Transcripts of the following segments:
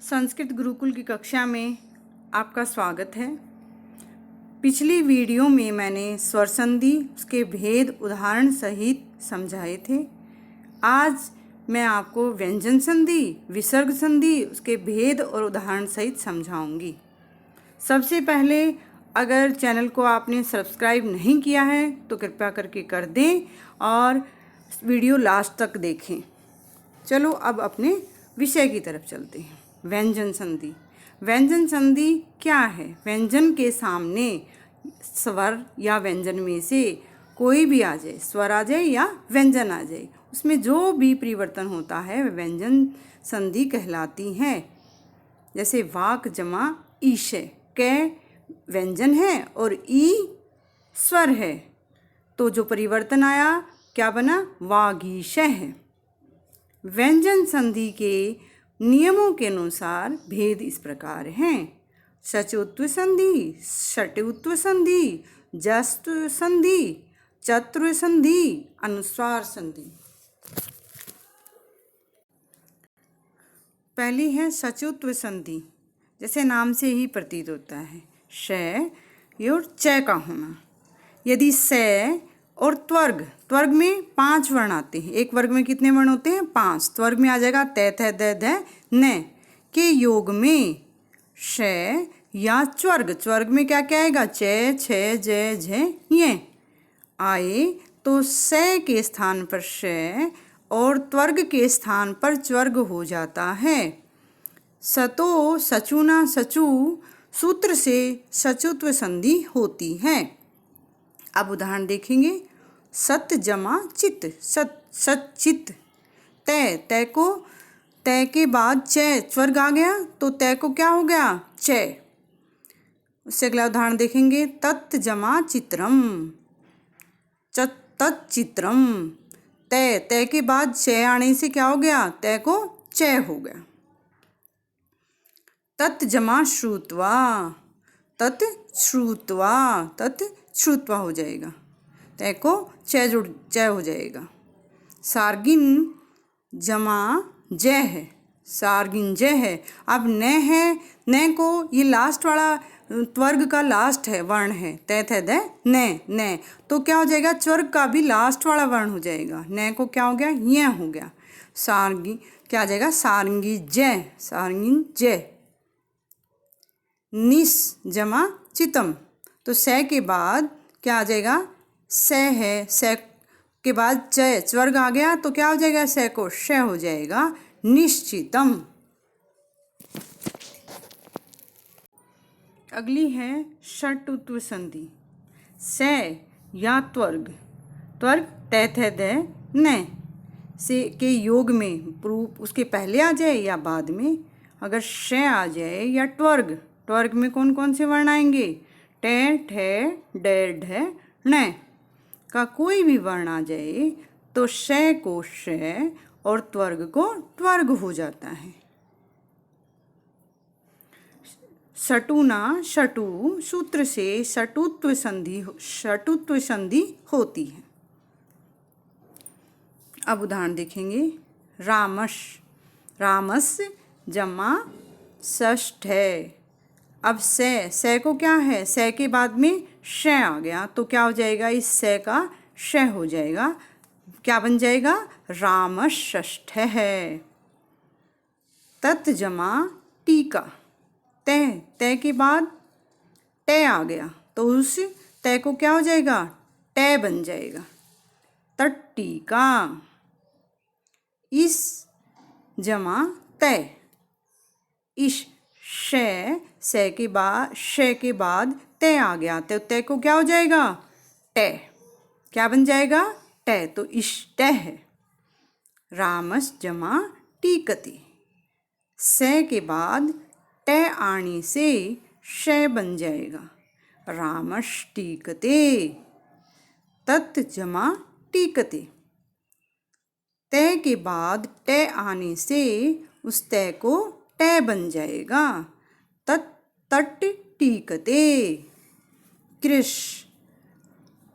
संस्कृत गुरुकुल की कक्षा में आपका स्वागत है। पिछली वीडियो में मैंने स्वर संधि, उसके भेद उदाहरण सहित समझाए थे। आज मैं आपको व्यंजन संधि, विसर्ग संधि, उसके भेद और उदाहरण सहित समझाऊंगी। सबसे पहले अगर चैनल को आपने सब्सक्राइब नहीं किया है तो कृपया करके कर दें और वीडियो लास्ट तक देखें। चलो अब अपने विषय की तरफ चलते हैं। व्यंजन संधि। व्यंजन संधि क्या है? व्यंजन के सामने स्वर या व्यंजन में से कोई भी आ जाए, स्वर आ जाए या व्यंजन आ जाए, उसमें जो भी परिवर्तन होता है वह व्यंजन संधि कहलाती है। जैसे वाक जमा ईशय, कै व्यंजन है और ई स्वर है, तो जो परिवर्तन आया क्या बना? वागीशय है। व्यंजन संधि के नियमों के अनुसार भेद इस प्रकार हैं: शचोत्व संधि, षट्वित्व संधि, जस्त्व संधि, चतुर्व संधि, अनुस्वार संधि। पहली है शचोत्व संधि। जैसे नाम से ही प्रतीत होता है, श और च का होना। यदि स और त्वर्ग, त्वर्ग में 5 वर्ण आते हैं। एक वर्ग में कितने वर्ण होते हैं? 5। त्वर्ग में आ जाएगा तै थ द ध न के योग में श या च्वर्ग, च्वर्ग में क्या क्या आएगा? च छ ज झ य आए तो स के स्थान पर श और त्वर्ग के स्थान पर च्वर्ग हो जाता है। सतो सचुना सचु सूत्र से सचुत्व संधि होती है। अब उदाहरण देखेंगे। सत जमा चित, सचित। तय, तय को तय के बाद च स्वर्ग आ गया तो तय को क्या हो गया? च। उससे अगला उदाहरण देखेंगे। तत् जमा चित्रम, तच्चित्रम। तय, तय के बाद च आने से क्या हो गया? तय को च हो गया। तत् जमा श्रुत्वा, तत् श्रुत्वा, तत् श्रुत्वा हो जाएगा। तय को च हो जाएगा। सार्गिन जमा जय है, सार्गिन जय है। अब न है, न को ये लास्ट वाला त्वर्ग का लास्ट है, वर्ण है, तय थ द न, तो क्या हो जाएगा? च्वर्ग का भी लास्ट वाला वर्ण हो जाएगा। न को क्या हो गया? य हो गया। सार्गी क्या आ जाएगा? सारंगी जय, सारंगिन जय। निस जमा चितम, तो स के बाद क्या आ जाएगा? स है, स के बाद च स्वर्ग आ गया तो क्या हो जाएगा? स को श हो जाएगा। निश्चितम। अगली है षट्वित्व संधि। स या त्वर्ग, त्वर्ग तै थ द न से के योग में उसके पहले आ जाए या बाद में। अगर श आ जाए या त्वर्ग, त्वर्ग में कौन कौन से वर्ण आएंगे? ट ठ ड ढ ण का कोई भी वर्ण आ जाए तो श को श और त्वर्ग को त्वर्ग हो जाता है। शटुना शटु सूत्र से शटुत्व संधि होती है। अब उदाहरण देखेंगे। रामश, रामस जमा षष्ठ है। अब स को क्या है? स के बाद में श आ गया तो क्या हो जाएगा? इस स का श हो जाएगा। क्या बन जाएगा? रामषष्ठ है। तत् जमा टीका, तय, तय के बाद ट आ गया तो उस तय को क्या हो जाएगा? ट बन जाएगा। तट्टीका। इस जमा तय, इश श के बाद तय आ गया तो तय को क्या हो जाएगा? ट। क्या बन जाएगा? ट, तो इष्ट है। रामस जमा टीकति, स के बाद ट आने से श बन जाएगा। रामष्टीकते। तत् जमा टीकते, तय के बाद ट आने से उस तय को ट बन जाएगा। तट टीकते। कृष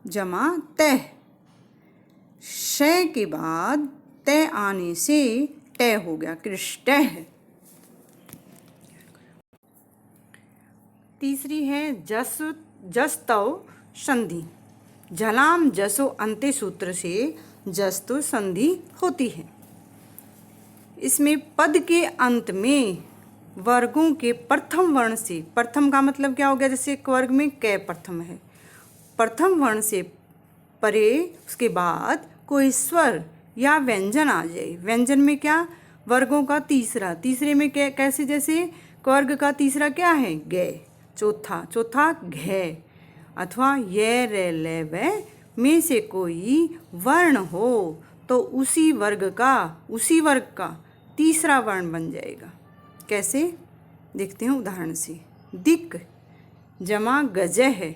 जमा तह, श के बाद तय आने से ट हो गया, कृष्ट है। तीसरी है जस जस तव संधि। झलाम जसो अंत्य सूत्र से जस तो संधि होती है। इसमें पद के अंत में वर्गों के प्रथम वर्ण से, प्रथम का मतलब क्या हो गया, जैसे एक वर्ग में कै प्रथम है, प्रथम वर्ण से परे उसके बाद कोई स्वर या व्यंजन आ जाए। व्यंजन में क्या, वर्गों का तीसरा, तीसरे में कैसे, जैसे वर्ग का तीसरा क्या है, गे, चौथा, चौथा घे, अथवा ये रे ले वे में से कोई वर्ण हो तो उसी वर्ग का तीसरा वर्ण बन जाएगा। कैसे, देखते हैं उदाहरण से। दिक जमा गजह है।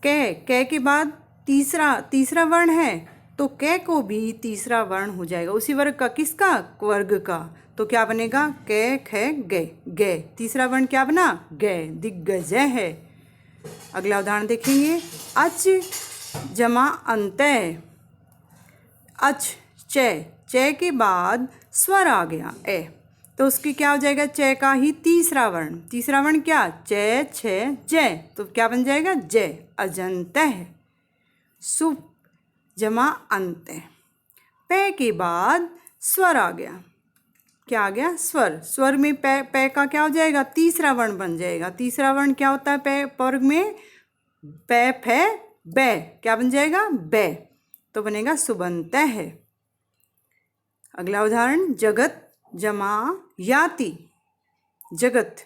कै के बाद तीसरा वर्ण है तो कै को भी तीसरा वर्ण हो जाएगा उसी वर्ग का। किसका, वर्ग का। तो क्या बनेगा, कै खे गे, गे, तीसरा वर्ण क्या बना, गे, दिग्गजय है। अगला उदाहरण देखेंगे। अच जमा अंतय। अच, चे के बाद स्वर आ गया ए, तो उसकी क्या हो जाएगा, चे का ही तीसरा वर्ण। तीसरा वर्ण क्या, चे छे जय, तो क्या बन जाएगा, जय, अजंतः। सुप जमा अंत। पै के बाद स्वर आ गया, क्या आ गया, स्वर। स्वर में पै का क्या हो जाएगा, तीसरा वर्ण बन जाएगा। तीसरा वर्ण क्या होता है पै वर्ग में, पै फे बै, क्या बन जाएगा, बै, तो बनेगा सुबंतः है। अगला उदाहरण। जगत जमा याति। जगत,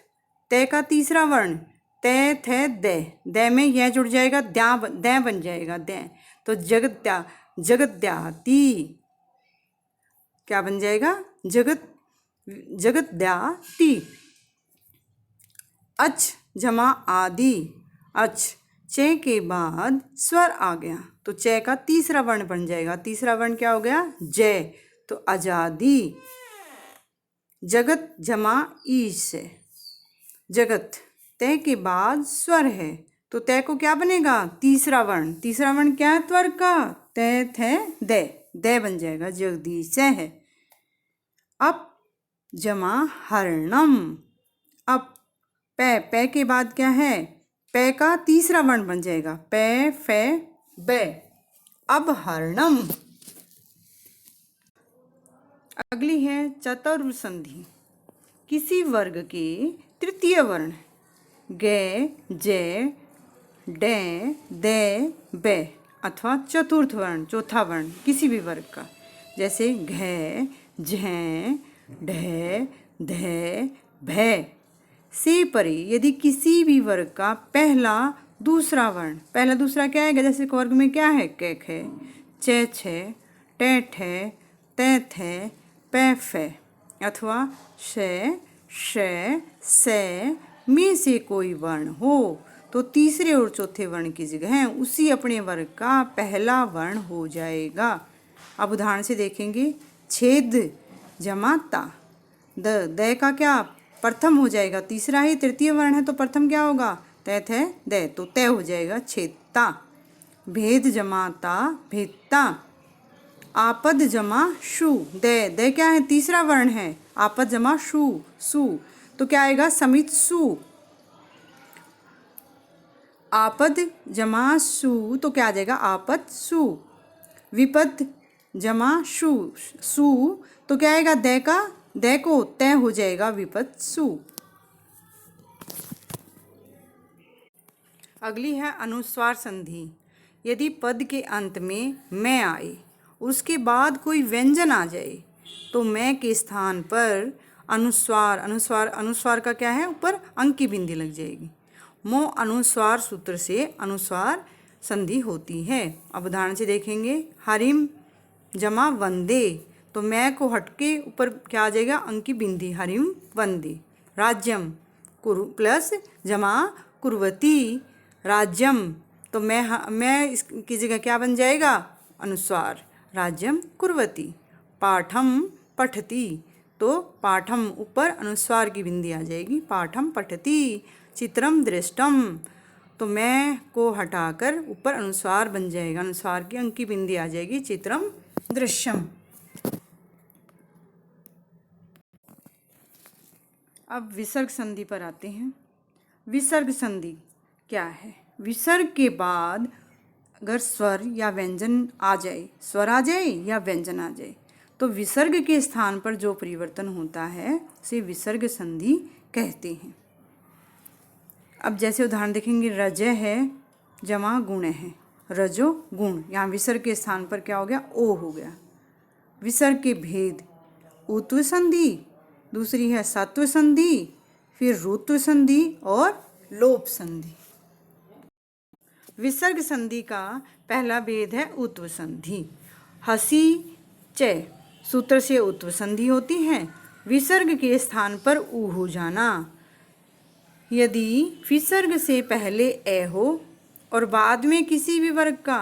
तय का तीसरा वर्ण, तय थे दे, दे में यह जुड़ जाएगा, दे बन जाएगा, दे, तो जगत्याति क्या बन जाएगा, जगत्याति। अच जमा आदि। अच, चे के बाद स्वर आ गया तो चे का तीसरा वर्ण बन जाएगा। तीसरा वर्ण क्या हो गया, जय, तो आजादी। जगत जमा ईश है। जगत, तय के बाद स्वर है तो तय को क्या बनेगा, तीसरा वर्ण। तीसरा वर्ण क्या है त्वर का, तय थे दे बन जाएगा, जगदीश है। अप जमा हर्णम। अप, पै के बाद क्या है, पै का तीसरा वर्ण बन जाएगा, पै फे बै, अब हर्णम। अगली है चतुर्थ संधि। किसी वर्ग के तृतीय वर्ण गे, जे, डे, दे, बे अथवा चतुर्थ वर्ण, चौथा वर्ण किसी भी वर्ग का, जैसे घे, झे, ढे, धे, भे से परे यदि किसी भी वर्ग का पहला दूसरा वर्ण, पहला दूसरा क्या आएगा, जैसे वर्ग में क्या है, कैक है, चे छे, टे ठे, ते थे, पे फे अथवा शे, शे, से में से कोई वर्ण हो तो तीसरे और चौथे वर्ण की जगह उसी अपने वर्ग का पहला वर्ण हो जाएगा। अब उदाहरण से देखेंगे। छेद जमाता। द का क्या प्रथम हो जाएगा, तीसरा ही तृतीय वर्ण है तो प्रथम क्या होगा, तय थे दे, तो तय हो जाएगा छेदता। भेद जमाता भेदता। आपद जमा शु। दे क्या है, तीसरा वर्ण है, आपद जमा शु, सु, तो क्या आएगा, समित सु। आपद जमा सु तो क्या आ जाएगा, आपद सु। विपद जमा शु, सु तो क्या आएगा, दे को तय हो जाएगा, विपद सु। अगली है अनुस्वार संधि। यदि पद के अंत में मैं आए, उसके बाद कोई व्यंजन आ जाए तो मैं के स्थान पर अनुस्वार का क्या है, ऊपर अंक की बिंदी लग जाएगी। मो अनुस्वार सूत्र से अनुस्वार संधि होती है। अब उदाहरण से देखेंगे। हरिम जमा वंदे, तो मैं को हटके ऊपर क्या आ जाएगा, अंक की बिंदी, हरिम वंदे। राज्यम प्लस जमा कुर्वती, राज्यम, तो मैं इसकी जगह क्या बन जाएगा, अनुस्वार, राज्यम कुर्वती। पाठम पठती, तो पाठम ऊपर अनुस्वार की बिंदी आ जाएगी, पाठम पठती। चित्रम दृष्टम, तो मैं को हटाकर ऊपर अनुस्वार बन जाएगा, अनुस्वार की अंक की बिंदी आ जाएगी, चित्रम दृश्यम। अब विसर्ग संधि पर आते हैं। विसर्ग संधि क्या है? विसर्ग के बाद अगर स्वर या व्यंजन आ जाए, स्वर आ जाए या व्यंजन आ जाए, तो विसर्ग के स्थान पर जो परिवर्तन होता है उसे विसर्ग संधि कहते हैं। अब जैसे उदाहरण देखेंगे, रज है जमा गुण है, रजो गुण, यहाँ विसर्ग के स्थान पर क्या हो गया? ओ हो गया। विसर्ग के भेद, उत्व संधि, दूसरी है सत्व संधि, फिर रुत्व संधि और लोप संधि। विसर्ग संधि का पहला भेद है उत्व संधि। हसी च सूत्र से उत्व संधि होती है। विसर्ग के स्थान पर ऊ हो जाना। यदि विसर्ग से पहले ए हो और बाद में किसी भी वर्ग का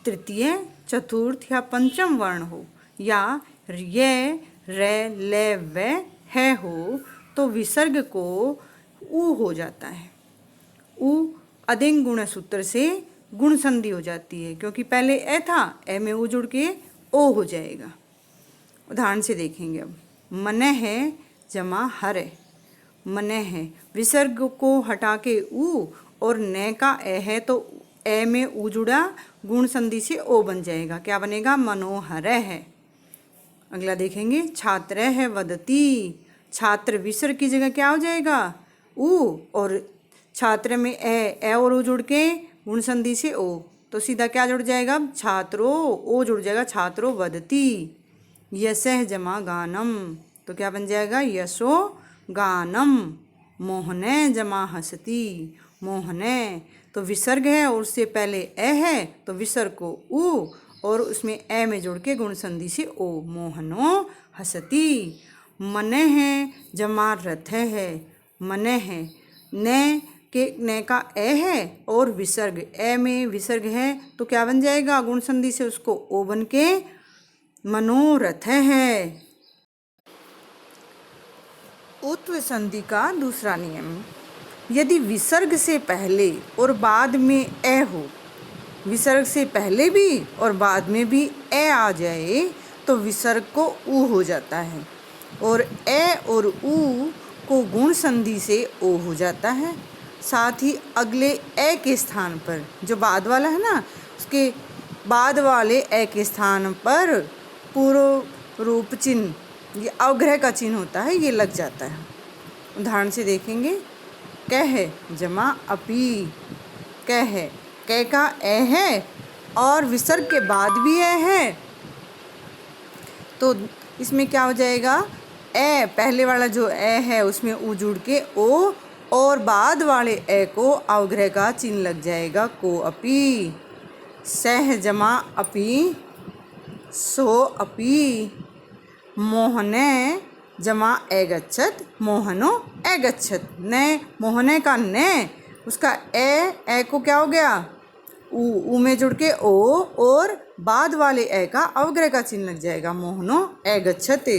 तृतीय, चतुर्थ या पंचम वर्ण हो, या य, रे, ले, वे, है हो, तो विसर्ग को ऊ हो जाता है। ऊ अधिंग गुण सूत्र से गुण संधि हो जाती है, क्योंकि पहले ए था, ए में ऊ जुड़ के ओ हो जाएगा। उदाहरण से देखेंगे अब, मन है जमा हर है, मन है, विसर्ग को हटा के ऊ और न का ए है तो ए में ऊ जुड़ा, गुण संधि से ओ बन जाएगा। क्या बनेगा? मनोहर है। अगला देखेंगे, छात्र है वदती, छात्र विसर्ग की जगह क्या हो जाएगा? ऊ, और छात्र में ए और ओ जुड़ के गुण संधि से ओ, तो सीधा क्या जुड़ जाएगा? छात्रो, ओ जुड़ जाएगा, छात्रो वदती। यशः जमा गानम, तो क्या बन जाएगा? यशो गानम। मोहने जमा हसती, मोहने, तो विसर्ग है और उससे पहले ए है, तो विसर्ग को ऊ और उसमें ए में जोड़ के गुण संधि से ओ, मोहनो हसती। मन है जमा रथ है, मन है, न का ए है और विसर्ग, ए में विसर्ग है तो क्या बन जाएगा? गुण संधि से उसको ओ बन के मनोरथ है। उत्व संधि का दूसरा नियम, यदि विसर्ग से पहले और बाद में ए हो, विसर्ग से पहले भी और बाद में भी ए आ जाए तो विसर्ग को ऊ हो जाता है, और ए और ऊ को गुण संधि से ओ हो जाता है। साथ ही अगले ए के स्थान पर, जो बाद वाला है ना, उसके बाद वाले ए के स्थान पर पूर्व रूप चिन्ह, ये अवग्रह का चिन्ह होता है, ये लग जाता है। उदाहरण से देखेंगे, कह जमा अपी, कह, कै का ए है और विसर्ग के बाद भी ए है, तो इसमें क्या हो जाएगा? ए, पहले वाला जो ए है उसमें ऊ जुड़ के ओ, और बाद वाले ए को अवग्रह का चिन्ह लग जाएगा, को अपी। सह जमा अपी, सो अपी। मोहने जमा एगच्छत, मोहनो एगच्छत। न, मोहने का न, उसका ए को क्या हो गया? ऊ में जुड़ के ओ, और बाद वाले ए का अवग्रह का चिन्ह लग जाएगा, मोहनो एगच्छते।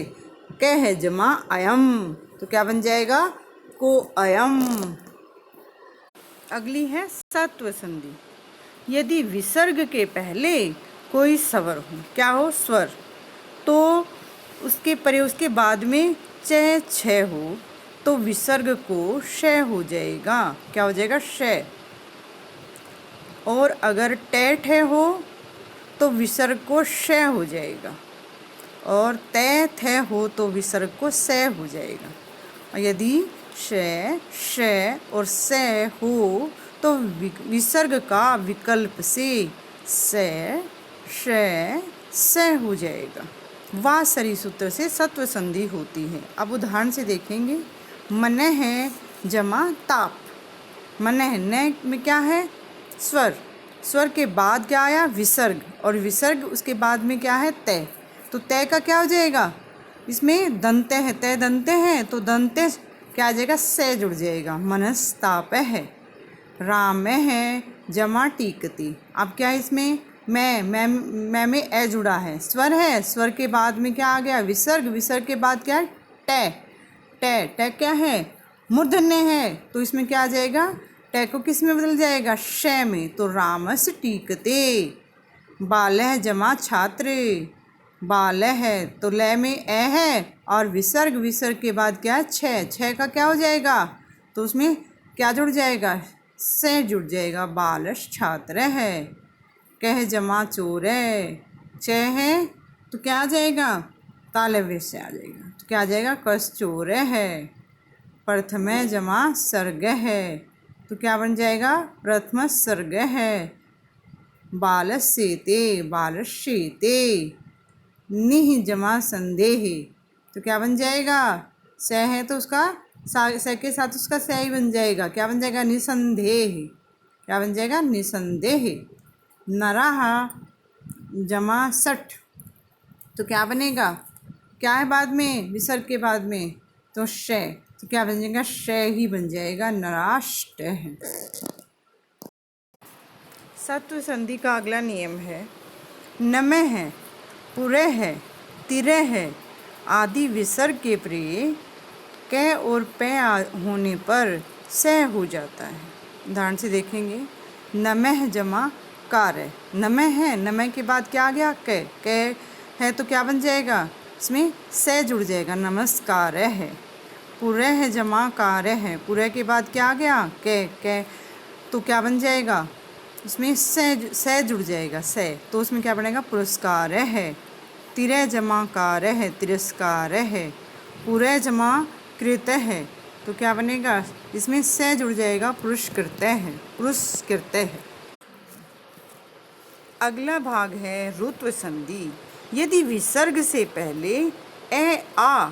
कह जमा अयम, तो क्या बन जाएगा? को अयम। अगली है सत्व संधि। यदि विसर्ग के पहले कोई स्वर हो, क्या हो? स्वर, तो उसके बाद में च छ हो तो विसर्ग को श हो जाएगा। क्या हो जाएगा? श। और अगर ट ठ हो तो विसर्ग को श हो जाएगा, और तय थ हो तो विसर्ग को स हो जाएगा। और यदि श, श और स हो तो विसर्ग का विकल्प से स, श, स हो जाएगा। वा सरी सूत्र से सत्व संधि होती है। अब उदाहरण से देखेंगे, मन है जमा ताप, मन है, न में क्या है? स्वर, स्वर के बाद क्या आया? विसर्ग, और विसर्ग उसके बाद में क्या है? तय, तो तय का क्या हो जाएगा? इसमें दंते है, तय दंते हैं तो दंते क्या आ जाएगा? से जुड़ जाएगा, मनस्ताप है। राम है जमा टीकती, अब क्या है इसमें? मैं में ए जुड़ा है, स्वर है, स्वर के बाद में क्या आ गया? विसर्ग, विसर्ग के बाद क्या है? ट, ट, ट क्या है? मूर्धन्य है, तो इसमें क्या आ जाएगा? ट को किस में बदल जाएगा? श में, तो रामस टीकते। बालह जमा छात्र, बाल है तो लय में ए है और विसर्ग, विसर्ग के बाद क्या है? छ, छ का क्या हो जाएगा? तो उसमें क्या जुड़ जाएगा, से जुड़ जाएगा। बालश छात्र है, कह जमा चोर है, च है तो क्या आ जाएगा, तालव्य से आ जाएगा, तो क्या आ जाएगा, कस चोर है। प्रथम जमा सर्ग है, तो क्या बन जाएगा, प्रथम सर्ग है। बालस्येते, बालस्येते। निह जमा संदेह, तो क्या बन जाएगा, स है तो उसका स के साथ उसका स ही बन जाएगा, क्या बन जाएगा, निसंदेह, क्या बन जाएगा, निसंदेह। नरह जमा सठ, तो क्या बनेगा, क्या है बाद में, विसर्ग के बाद में, तो श, तो क्या बन जाएगा, श ही बन जाएगा, नराष्ट है। सत्व संधि का अगला नियम है, नमः है, पुरे है, तिरे है आदि विसर्ग के प्रिय क और पे होने पर स हो जाता है। उदाहरण से देखेंगे, नमः जमा कार्य, नमः है, नमः के बाद क्या आ गया, क है तो क्या बन जाएगा, इसमें से जुड़ जाएगा, नमस्कार है। पुरे है जमा कार्य है, पुरे के बाद क्या आ गया, क तो क्या बन जाएगा, इसमें से जुड़ जाएगा, से, तो उसमें क्या बनेगा, पुरस्कार है। तिरे जमा कार्य है, तिरस्कार है। पुरे जमा कृत है, तो क्या बनेगा, इसमें से जुड़ जाएगा, पुरस्कृत है, पुरस्कृत है। अगला भाग है ऋत्व संधि। यदि विसर्ग से पहले ए आ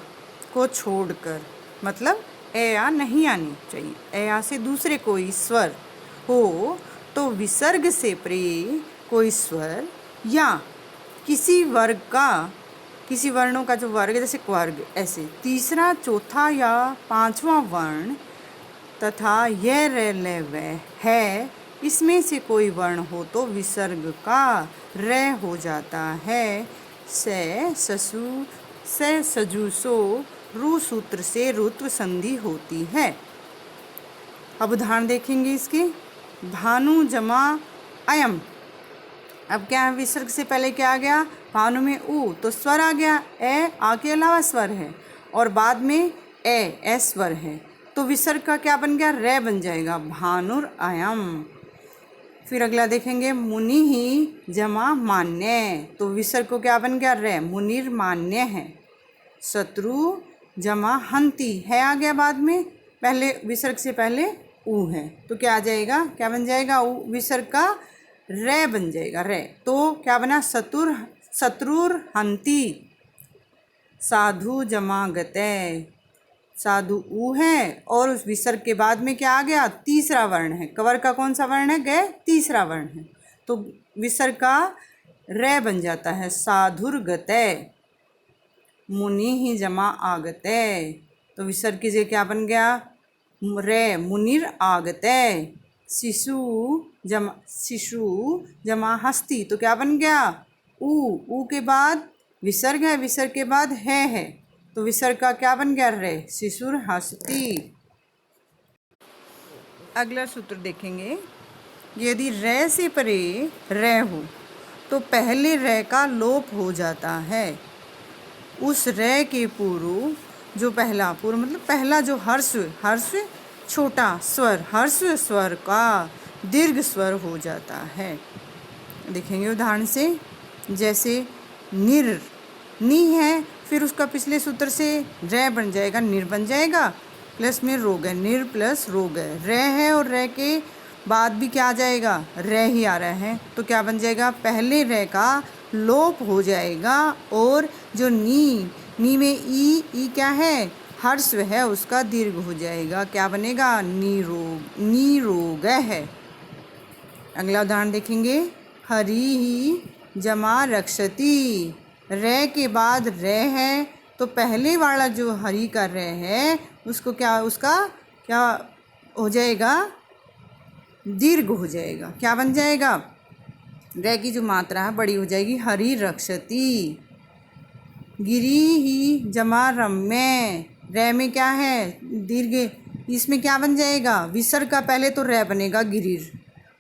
को छोड़कर, मतलब ए आ नहीं आनी चाहिए, ए आ से दूसरे कोई स्वर हो, तो विसर्ग से परे कोई स्वर या किसी वर्ग का, किसी वर्णों का जो वर्ग, जैसे क्वर्ग, ऐसे तीसरा, चौथा या पांचवा वर्ण तथा यह रे ले वे है, इसमें से कोई वर्ण हो तो विसर्ग का रे हो जाता है। से, ससु, से, सजुसो, रु सूत्र से ऋत्व संधि होती है। अब उदाहरण देखेंगे इसके, भानु जमा अयम, अब क्या है, विसर्ग से पहले क्या आ गया, भानु में उ, तो स्वर आ गया, ए आ के अलावा स्वर है, और बाद में ए स्वर है, तो विसर्ग का क्या बन गया, रे बन जाएगा, भानुर अयम। फिर अगला देखेंगे, मुनि ही जमा मान्य, तो विसर्ग को क्या बन गया, रे, मुनिर मान्य है। शत्रु जमा हंती, है आ गया बाद में, पहले विसर्ग से पहले उ है, तो क्या आ जाएगा, क्या बन जाएगा, उ विसर्ग का रे बन जाएगा, रे, तो क्या बना, शत्रुर हंती। साधु जमा गते, साधु उ है, और उस विसर्ग के बाद में क्या आ गया, तीसरा वर्ण है, कवर का कौन सा वर्ण है, गए, तीसरा वर्ण है, तो विसर्ग का रे बन जाता है, साधुर गते। मुनि ही जमा आगते, तो विसर्ग की जगह क्या बन गया, रे, मुनिर आगते। शिशु जमा हस्ती, तो क्या बन गया, उ के बाद विसर्ग है, विसर्ग के बाद है, तो विसर्ग का क्या बन गया, रे, शिशुर हस्ती। अगला सूत्र देखेंगे, यदि रे से परे रे हो तो पहले रे का लोप हो जाता है। उस रे के पूर्व जो पहला, पूर्व मतलब पहला जो हर्ष छोटा स्वर, हर्ष स्वर का दीर्घ स्वर हो जाता है। देखेंगे उदाहरण से, जैसे निर, नी है, फिर उसका पिछले सूत्र से रे बन जाएगा, निर बन जाएगा, प्लस में रोग है, निर प्लस रोग है, रे है, और रे के बाद भी क्या आ जाएगा, रे ही आ रहा है, तो क्या बन जाएगा, पहले रे का लोप हो जाएगा, और जो नी में ई क्या है, हर्स्व है, उसका दीर्घ हो जाएगा, क्या बनेगा, नी रोग है। अगला उदाहरण देखेंगे, हरि ही जमा रक्षति, रे के बाद रे है, तो पहले वाला जो हरि का रे है उसको क्या, उसका क्या हो जाएगा, दीर्घ हो जाएगा, क्या बन जाएगा, रे की जो मात्रा है बड़ी हो जाएगी, हरि रक्षति। गिरी ही जमा रम्य, रे में क्या है, दीर्घ, इसमें क्या बन जाएगा, विसर्ग का पहले तो रे बनेगा, गिरिर,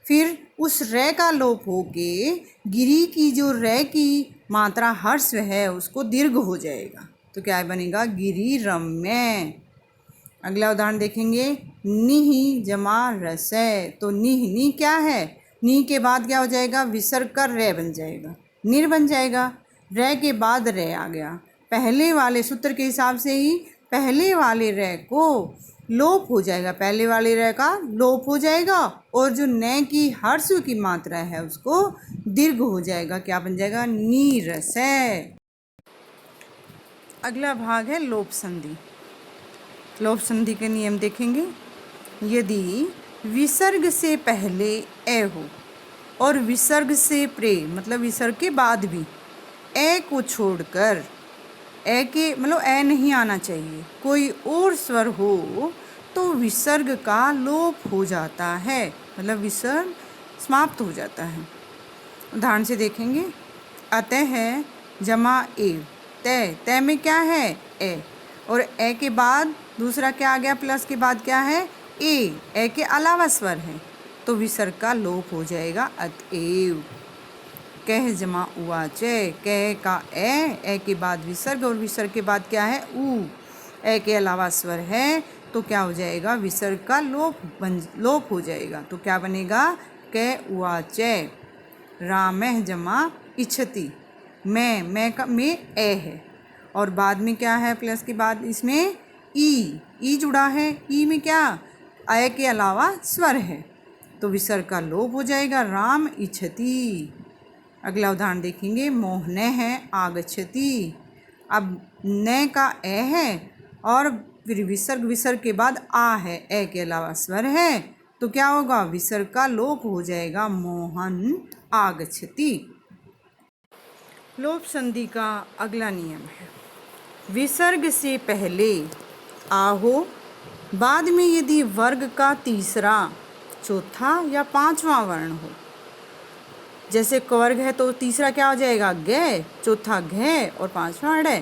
फिर उस रे का लोप होके गिरी की जो रे की मात्रा हर्स्व है उसको दीर्घ हो जाएगा, तो क्या बनेगा, गिरी रम्य। अगला उदाहरण देखेंगे, निह जमा रसय। तो निह क्या है, नी के बाद क्या हो जाएगा, विसर्ग का रे बन जाएगा, निर बन जाएगा। रे के बाद रे आ गया, पहले वाले सूत्र के हिसाब से ही पहले वाले रे को लोप हो जाएगा, पहले वाले रे का लोप हो जाएगा और जो न की हर्ष की मात्रा है उसको दीर्घ हो जाएगा, क्या बन जाएगा, नीरसय। अगला भाग है लोप संधि। लोप संधि के नियम देखेंगे। यदि विसर्ग से पहले ए हो और विसर्ग से प्रे मतलब विसर्ग के बाद भी ए को छोड़कर, ए के मतलब ए नहीं आना चाहिए, कोई और स्वर हो तो विसर्ग का लोप हो जाता है, मतलब विसर्ग समाप्त हो जाता है। उदाहरण से देखेंगे, अतः है जमा एव, तय, तय में क्या है, ए, और ए के बाद दूसरा क्या आ गया, प्लस के बाद क्या है, ए के अलावा स्वर है तो विसर्ग का लोप हो जाएगा, अतएव। कह जमा उवाचे, कह का ए के बाद विसर्ग और विसर्ग के बाद क्या है, उ, ए के अलावा स्वर है तो क्या हो जाएगा, विसर्ग का लोप हो जाएगा। तो क्या बनेगा, कह उवाचे। रामह जमा इच्छति, मैं का में ए है और बाद में क्या है, प्लस के बाद इसमें ई जुड़ा है, ई में क्या, ए के अलावा स्वर है तो विसर्ग का लोप हो जाएगा, राम इच्छति। अगला उदाहरण देखेंगे, मोहने है आगच्छति। अब न का ए है और फिर विसर्ग के बाद आ है, ए के अलावा स्वर है तो क्या होगा, विसर्ग का लोप हो जाएगा, मोहन आगच्छति। लोप संधि का अगला नियम है, विसर्ग से पहले आ हो, बाद में यदि वर्ग का तीसरा, चौथा या पांचवा वर्ण हो, जैसे कवर्ग है तो तीसरा क्या हो जाएगा, ग, चौथा घ और पांचवा ड़,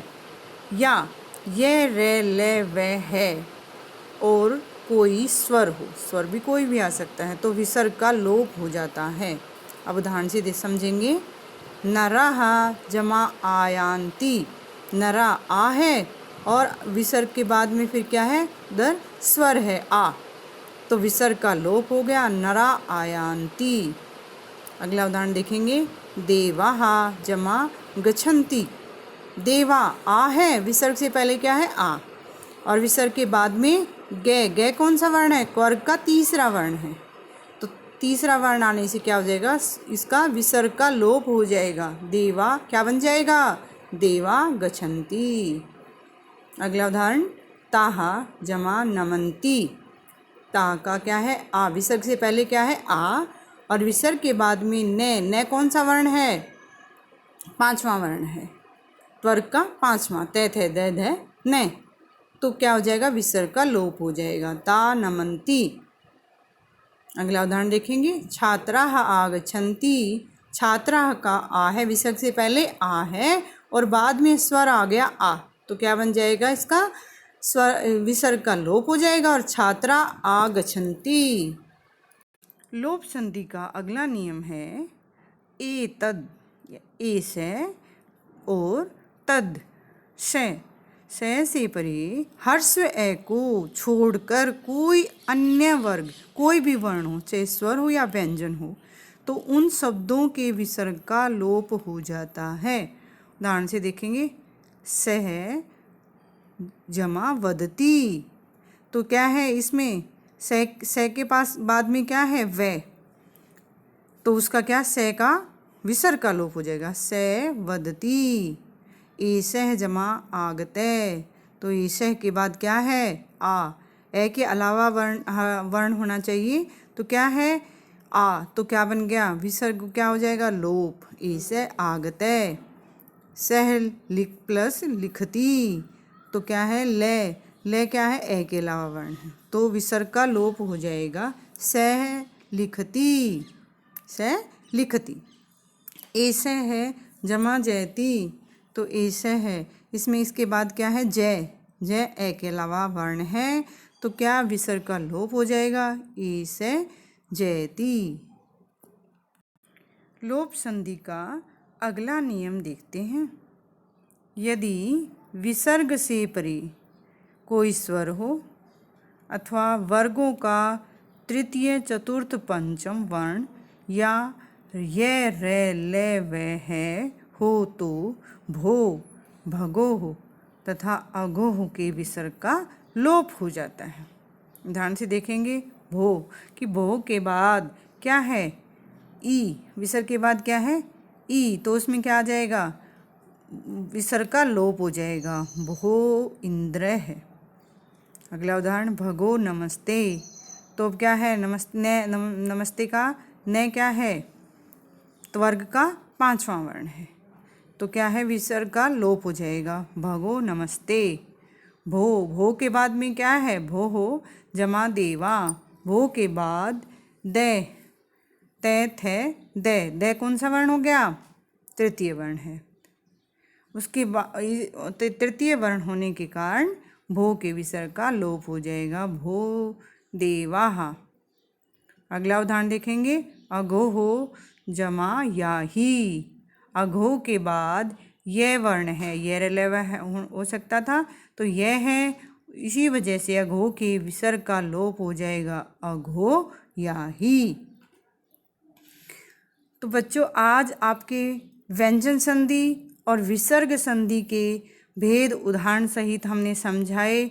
या ये रे ले वे है और कोई स्वर हो, स्वर भी कोई भी आ सकता है तो विसर्ग का लोप हो जाता है। अब उदाहरण से समझेंगे, नरह जमा आयांती, नरा आ है और विसर्ग के बाद में फिर क्या है, उधर स्वर है आ तो विसर्ग का लोप हो गया, नरा आयांती। अगला उदाहरण देखेंगे, देवाहा जमा गच्छन्ति। देवा आ है, विसर्ग से पहले क्या है, आ, और विसर्ग के बाद में ग कौन सा वर्ण है, वर्ग का तीसरा वर्ण है तो तीसरा वर्ण आने से क्या हो जाएगा, इसका विसर्ग का लोप हो जाएगा, देवा क्या बन जाएगा, देवा गच्छन्ति। अगला उदाहरण, ताहा जमा नमन्ति। ता का क्या है, आ, विसर्ग से पहले क्या है, आ, और विसर्ग के बाद में न कौन सा वर्ण है, पांचवा वर्ण है, वर्ग का पांचवा, तय थे द ध न तो क्या हो जाएगा, विसर्ग का लोप हो जाएगा, ता नमन्ति। अगला उदाहरण देखेंगे, छात्राः आगच्छन्ति। छात्राः का आ है, विसर्ग से पहले आ है और बाद में स्वर आ गया आ तो क्या बन जाएगा, इसका स्वर विसर्ग का लोप हो जाएगा और छात्रा आगच्छन्ति। लोप संधि का अगला नियम है, ए तद, ए से और तद से परे हर्ष ए को छोड़कर कोई अन्य वर्ग, कोई भी वर्ण हो, चाहे स्वर हो या व्यंजन हो तो उन शब्दों के विसर्ग का लोप हो जाता है। उदाहरण से देखेंगे, सह जमा वदती। तो क्या है इसमें, से के पास बाद में क्या है, वे, तो उसका क्या, से का विसर्ग का लोप हो जाएगा, से वदती। ईसह जमा आगते, तो ईसह के बाद क्या है, आ, ए के अलावा वर्ण होना चाहिए तो क्या है, आ, तो क्या बन गया, विसर्ग क्या हो जाएगा, लोप, ईसह आगते। सह प्लस लिखती, तो क्या है, ले क्या है, ए के अलावा वर्ण है तो विसर्ग का लोप हो जाएगा, सह लिखती, सह लिखती। ऐसे है जमा जयती, तो ऐसे है, इसमें इसके बाद क्या है, जय, जय ए के अलावा वर्ण है तो क्या विसर्ग का लोप हो जाएगा, ऐसे जयती। लोप संधि का अगला नियम देखते हैं, यदि विसर्ग से परे कोई स्वर हो अथवा वर्गों का तृतीय चतुर्थ पंचम वर्ण या ये रे ले वे है हो तो भो भगोह तथा अगोह के विसर्ग का लोप हो जाता है। ध्यान से देखेंगे भो कि भो के बाद क्या है, ई, विसर्ग के बाद क्या है, ई, तो उसमें क्या आ जाएगा, विसर्ग का लोप हो जाएगा, भो इंद्र है। अगला उदाहरण भगो नमस्ते, तो क्या है, नमस्ते का न क्या है, त्वर्ग का पांचवा वर्ण है, तो क्या है, विसर्ग का लोप हो जाएगा, भगो नमस्ते। भो के बाद में क्या है, भो हो जमा देवा, भो के बाद दे, तैत है दे कौन सा वर्ण हो गया, तृतीय वर्ण है। उसके बाद तृतीय वर्ण होने के कारण भो के विसर्ग का लोप हो जाएगा, भो देवाहा। अगला उदाहरण देखेंगे, अघोहो जमा याही, अघो के बाद यह वर्ण है, ये रलेवा है हो सकता था, तो यह है, इसी वजह से अघो के विसर्ग का लोप हो जाएगा, अघो याही। तो बच्चों आज आपके व्यंजन संधि और विसर्ग संधि के भेद उदाहरण सहित हमने समझाए,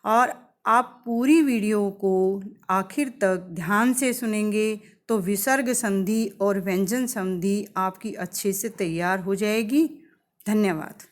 और आप पूरी वीडियो को आखिर तक ध्यान से सुनेंगे तो विसर्ग संधि और व्यंजन संधि आपकी अच्छे से तैयार हो जाएगी। धन्यवाद।